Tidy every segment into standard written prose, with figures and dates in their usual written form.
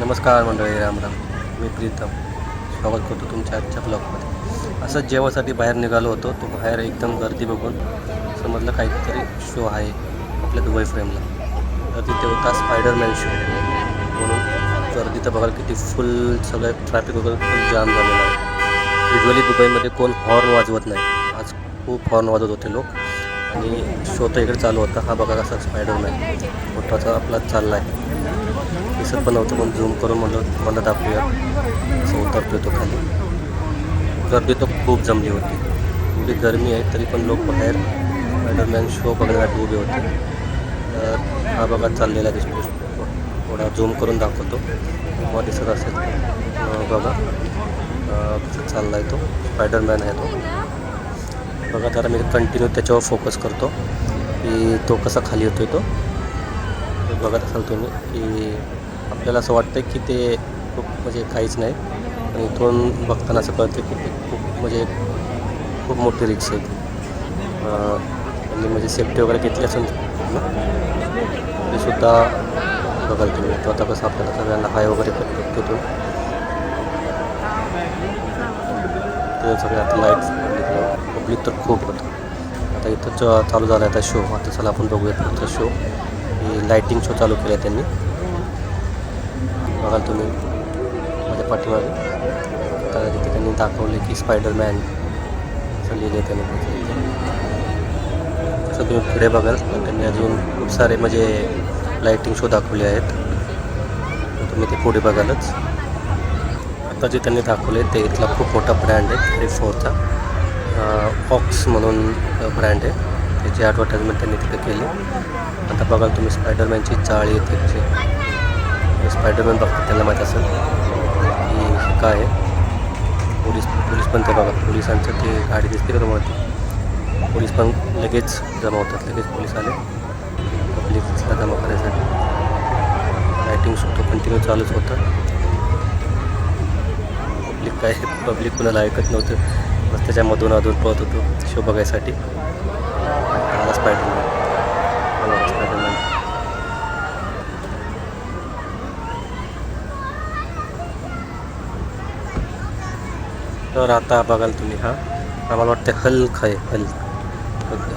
नमस्कार मंडळी, रामराम. मी प्रीतम स्वागत करतो तुमच्या आजच्या ब्लॉगमध्ये. असंच जेवासाठी बाहेर निघालो होतो. तो बाहेर एकदम गर्दी बघून समजलं काहीतरी शो आहे आपल्या दुबई फ्रेमला. तर तिथे होता स्पायडरमॅन शो. म्हणून गर्दी तर बघाल किती फुल, सगळं ट्रॅफिक वगैरे फुल जाम झालेलं आहे. युजली दुबईमध्ये कोण हॉर्न वाजवत नाही. आज खूप हॉर्न वाजवत होते लोक. आणि शो तर इकडे चालू होता. हा बघा कसा स्पायडरमॅन मोठाचा आपला चालला आहे. दिसत पण नव्हतं, पण झूम करून मला दाखवूया असं उतरतो तो खाली. गर्दी तर खूप जमली होती. एवढी गरमी आहे तरी पण लोक बाहेर स्पायडरमॅन शो बघण्यासाठी उभे होते. तर हा बघा चाललेला दिसतो. थोडा झूम करून दाखवतो किंवा दिसत असेल बघा कसं चालला आहे तो. स्पायडरमॅन आहे तो बघा. तर मी कंटिन्यू त्याच्यावर फोकस करतो की तो कसा खाली येतोय. तो बघत असाल तुम्ही की आपल्याला असं वाटतं की ते खूप म्हणजे काहीच नाही, आणि इथून बघताना असं कळतं की ते खूप मोठी रिक्स आहे. आणि म्हणजे सेफ्टी वगैरे घेतली असेल ते सुद्धा बघाल तुम्ही. तो आता कसं आपल्याला सगळ्यांना हाय वगैरे करतो तिथून. ते सगळे आता लाईट्स पब्लिक तर खूप होतं. आता इथं चालू झाला आहे आता शो. आता चला आपण बघूया पुढचा शो. लाईटिंग शो चालू केला आहे त्यांनी. बघाल तुम्ही माझ्या पाठीमागे. तर तिथे त्यांनी दाखवले की स्पायडरमॅन असं लिहिलं आहे त्यांनी. तसं तुम्ही पुढे बघाल त्यांनी अजून खूप सारे म्हणजे लाईटिंग शो दाखवले आहेत. तर तुम्ही ते पुढे बघालच. आता जे त्यांनी दाखवले ते इथला खूप मोठा ब्रँड आहे 34चा. ऑक्स म्हणून ब्रँड आहे. त्याची ॲडव्हर्टाईजमेंट त्यांनी तिथे केली. आता बघाल तुम्ही स्पायडरमॅनची चाळी येते कशी. स्पायडरमॅन बघतात त्यांना माहीत असेल की हे काय आहे. पोलीस पण ते बघा. पोलिसांचं ते गाडी दिसते का तुम्हाला. पोलीस पण लगेच जमा होतात. लगेच पोलीस आले पब्लिकला जमा करायसाठी. लाईटिंग शो तो कंटिन्यू चालूच होता. पब्लिक कुणाला ऐकत नव्हतं. बस त्याच्यामधून अधून पळत होतो शो बघायसाठी. स्पायडरमॅन. तर आता बघाल तुम्ही हा आम्हाला वाटतं हल्क आहे.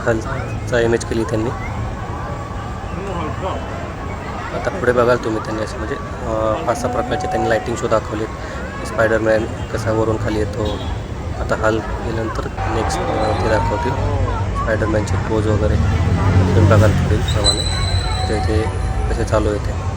हल्कचा इमेज केली त्यांनी. आता पुढे बघाल तुम्ही त्यांनी असे म्हणजे 5-6 प्रकारचे त्यांनी लाईटिंग शो दाखवले. स्पायडरमॅन कसा वरून खाली येतो. आता हल्क गेल्यानंतर नेक्स्ट ते दाखवतील स्पायडरमॅनचे पोज वगैरे. तुम्ही बघाल पुढील प्रमाणे जे कसे चालू येते.